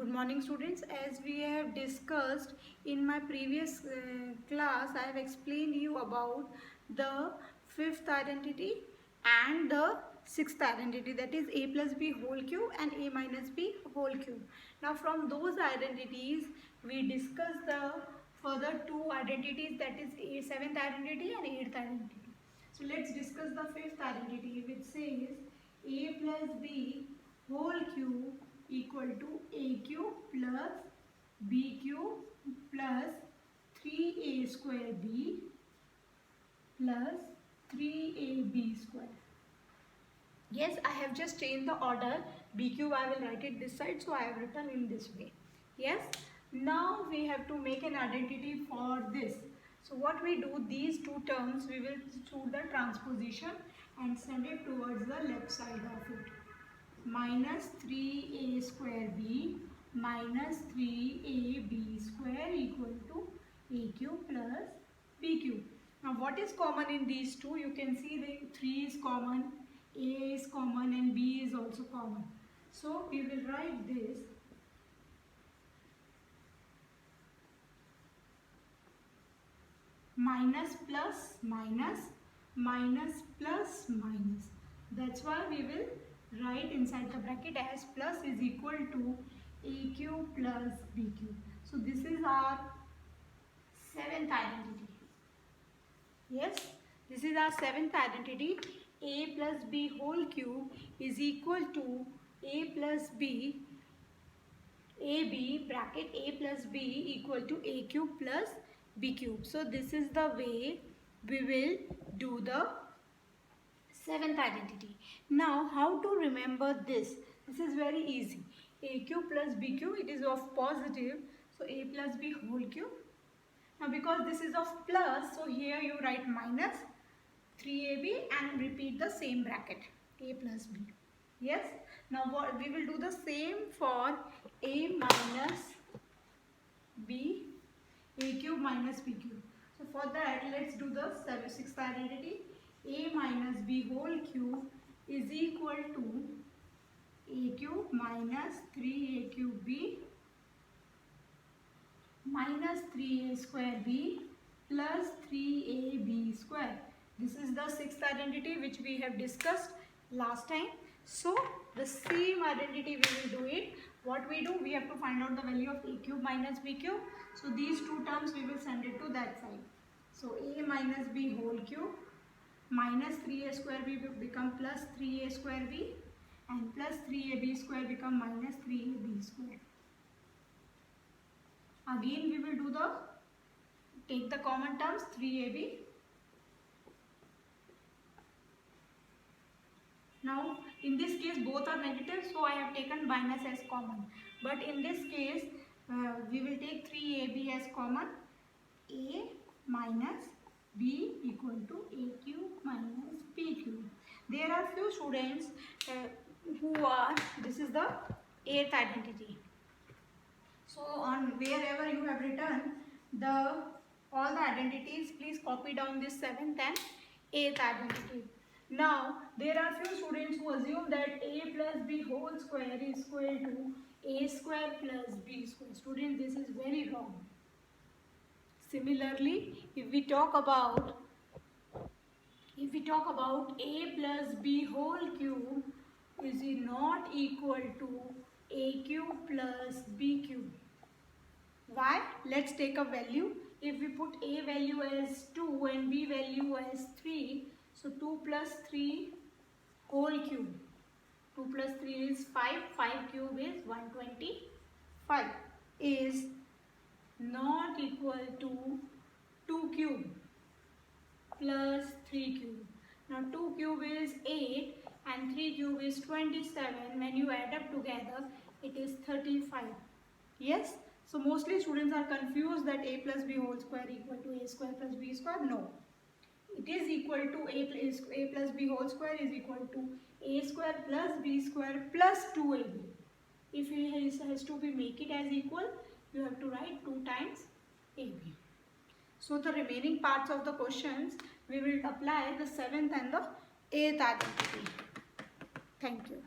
Good morning students. As we have discussed in my previous class, I have explained you about the fifth identity and the sixth identity, that is a plus b whole cube and a minus b whole cube. Now from those identities we discuss the further two identities, that is a seventh identity and eighth identity. So let's discuss the fifth identity, which says a plus b whole cube equal to a cube plus b cube plus 3a square b plus 3ab square. Yes, I have just changed the order. B cube I will write it this side, so I have written in this way. Yes, now we have to make an identity for this. So what we do, these two terms we will do the transposition and send it towards the left side of it. Minus 3a square b minus 3ab square equal to a cube plus b cube. Now what is common in these two? You can see the 3 is common, a is common and b is also common. So we will write this minus plus minus minus plus minus. That's why we will write inside the bracket as plus is equal to a cube plus b cube. So this is our seventh identity. Yes, this is our seventh identity. A plus b whole cube is equal to a plus b, ab bracket a plus b equal to a cube plus b cube. So this is the way we will do the seventh identity. Now how to remember this? This is very easy. A cube plus b cube, it is of positive, so a plus b whole cube. Now because this is of plus, so here you write minus 3ab and repeat the same bracket, a plus b. Yes, now what we will do the same for a minus b, a cube minus b cube. So for that, let's do the sixth identity. A minus b whole cube is equal to a cube minus 3a cube b minus 3a square b plus 3ab square. This is the sixth identity which we have discussed last time. So the same identity we will do it. What we do, we have to find out the value of a cube minus b cube. So these two terms we will send it to that side. So a minus b whole cube minus 3a square b will become plus 3a square b and plus 3ab square become minus 3ab square. Again we will do take the common terms, 3ab. Now in this case both are negative, so I have taken minus as common. But in this case we will take 3ab as common. A minus b equal to a cube minus b cube. There are few students this is the eighth identity. So on wherever you have written all the identities, please copy down this seventh and eighth identity. Now there are few students who assume that a plus b whole square is equal to a square plus b square. Students, this is very wrong. Similarly, if we talk about a plus b whole cube is not equal to a cube plus b cube. Why? Let's take a value. If we put a value as 2 and b value as 3, so 2 plus 3 whole cube. 2 plus 3 is 5, 5 cube is 125, is not equal to 2 cube plus 3 cube. Now 2 cube is 8 and 3 cube is 27. When you add up together, it is 35. Yes? So mostly students are confused that a plus b whole square equal to a square plus b square. No. It is equal to a plus b whole square is equal to a square plus b square plus 2ab. If it has to be make it as equal, you have to write 2 times ab. So the remaining parts of the questions, we will apply the seventh and the eighth identity. Thank you.